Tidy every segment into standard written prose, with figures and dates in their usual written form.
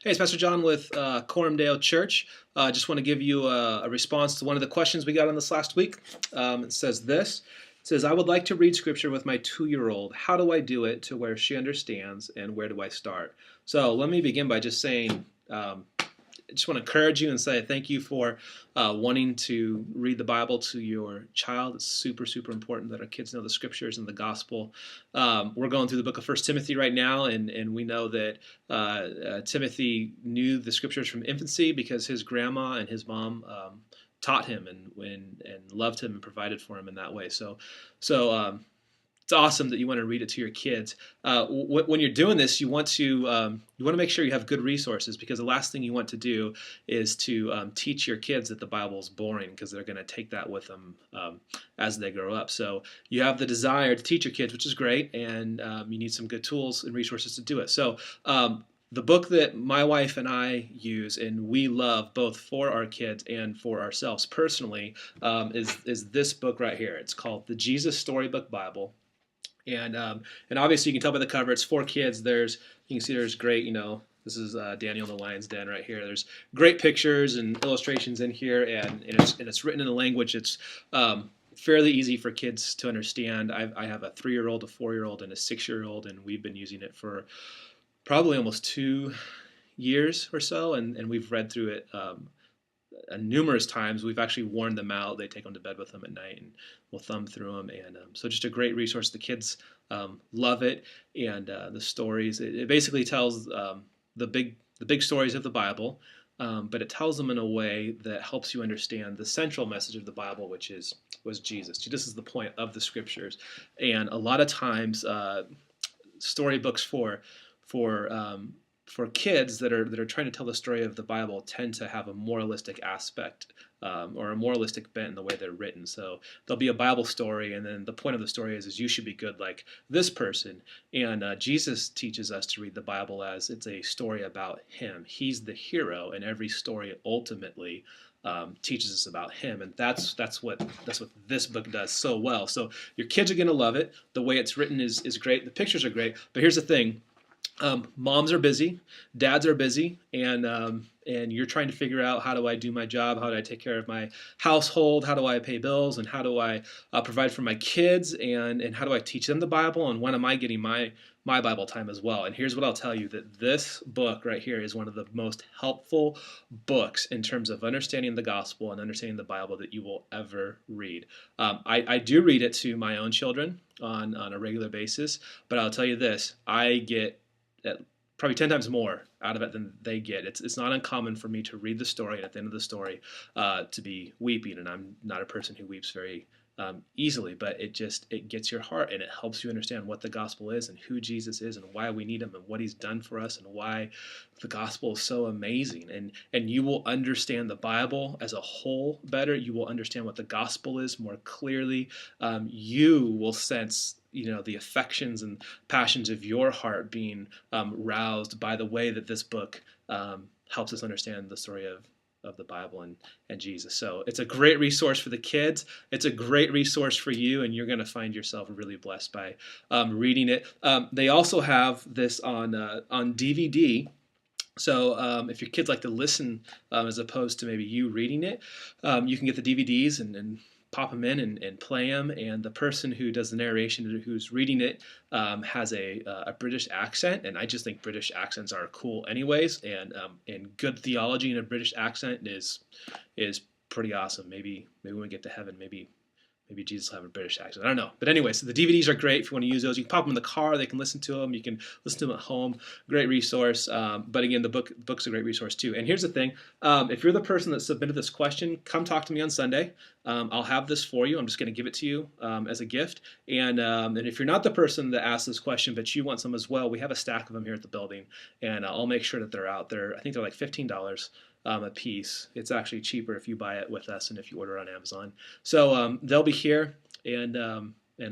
Hey, it's Pastor John with Coram Church. Just want to give you a response to one of the questions we got on this last week. It says this. It says, I would like to read scripture with my 2-year-old. How do I do it to where she understands, and where do I start? So let me begin by just saying, I just want to encourage you and say thank you for wanting to read the Bible to your child. It's super, super important that our kids know the scriptures and the gospel. We're going through the book of First Timothy right now, and we know that Timothy knew the scriptures from infancy because his grandma and his mom taught him and loved him and provided for him in that way. So it's awesome that you want to read it to your kids. When you're doing this, you want to make sure you have good resources, because the last thing you want to do is to teach your kids that the Bible is boring, because they're going to take that with them as they grow up. So you have the desire to teach your kids, which is great, and you need some good tools and resources to do it. So the book that my wife and I use, and we love both for our kids and for ourselves personally, is this book right here. It's called the Jesus Storybook Bible. And obviously you can tell by the cover, it's for kids. You can see there's great, this is Daniel in the Lion's Den right here. There's great pictures and illustrations in here, and it's written in a language that's fairly easy for kids to understand. I have a 3-year-old, a 4-year-old, and a 6-year-old, and we've been using it for probably almost 2 years or so, and we've read through it numerous times. We've actually worn them out. They take them to bed with them at night, and we'll thumb through them. And so just a great resource. The kids love it, and the stories. It basically tells the big stories of the Bible, but it tells them in a way that helps you understand the central message of the Bible, which was Jesus. This is the point of the scriptures. And a lot of times, storybooks for kids that are trying to tell the story of the Bible tend to have a moralistic aspect or a moralistic bent in the way they're written. So there'll be a Bible story, and then the point of the story is you should be good like this person. And Jesus teaches us to read the Bible as it's a story about him. He's the hero, and every story ultimately teaches us about him, and that's what this book does so well. So your kids are going to love it. The way it's written is great. The pictures are great. But here's the thing. Moms are busy, dads are busy, and you're trying to figure out, how do I do my job? How do I take care of my household? How do I pay bills? And how do I provide for my kids? And how do I teach them the Bible? And when am I getting my Bible time as well? And here's what I'll tell you, that this book right here is one of the most helpful books in terms of understanding the gospel and understanding the Bible that you will ever read. I do read it to my own children on a regular basis, but I'll tell you this, I get probably 10 times more out of it than they get. It's not uncommon for me to read the story, and at the end of the story to be weeping, and I'm not a person who weeps very easily, but it gets your heart, and it helps you understand what the gospel is and who Jesus is and why we need him and what he's done for us and why the gospel is so amazing. And you will understand the Bible as a whole better. You will understand what the gospel is more clearly. You will sense the affections and passions of your heart being roused by the way that this book helps us understand the story of the Bible and Jesus. So it's a great resource for the kids. It's a great resource for you, and you're going to find yourself really blessed by reading it. They also have this on DVD. So if your kids like to listen as opposed to maybe you reading it, you can get the DVDs and pop them in and play them. And the person who does the narration, who's reading it, has a British accent, and I just think British accents are cool anyways. And good theology in a British accent is pretty awesome. Maybe when we get to heaven, maybe Jesus will have a British accent. I don't know. But anyway, so the DVDs are great if you want to use those. You can pop them in the car. They can listen to them. You can listen to them at home. Great resource. But again, the book's a great resource too. And here's the thing. If you're the person that submitted this question, come talk to me on Sunday. I'll have this for you. I'm just going to give it to you as a gift. And if you're not the person that asked this question, but you want some as well, we have a stack of them here at the building. And I'll make sure that they're out there. I think they're like $15 a piece. It's actually cheaper if you buy it with us and if you order on Amazon. So they'll be here, and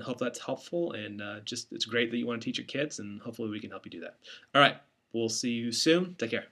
hope that's helpful. And it's great that you want to teach your kids, and hopefully we can help you do that. All right, we'll see you soon. Take care.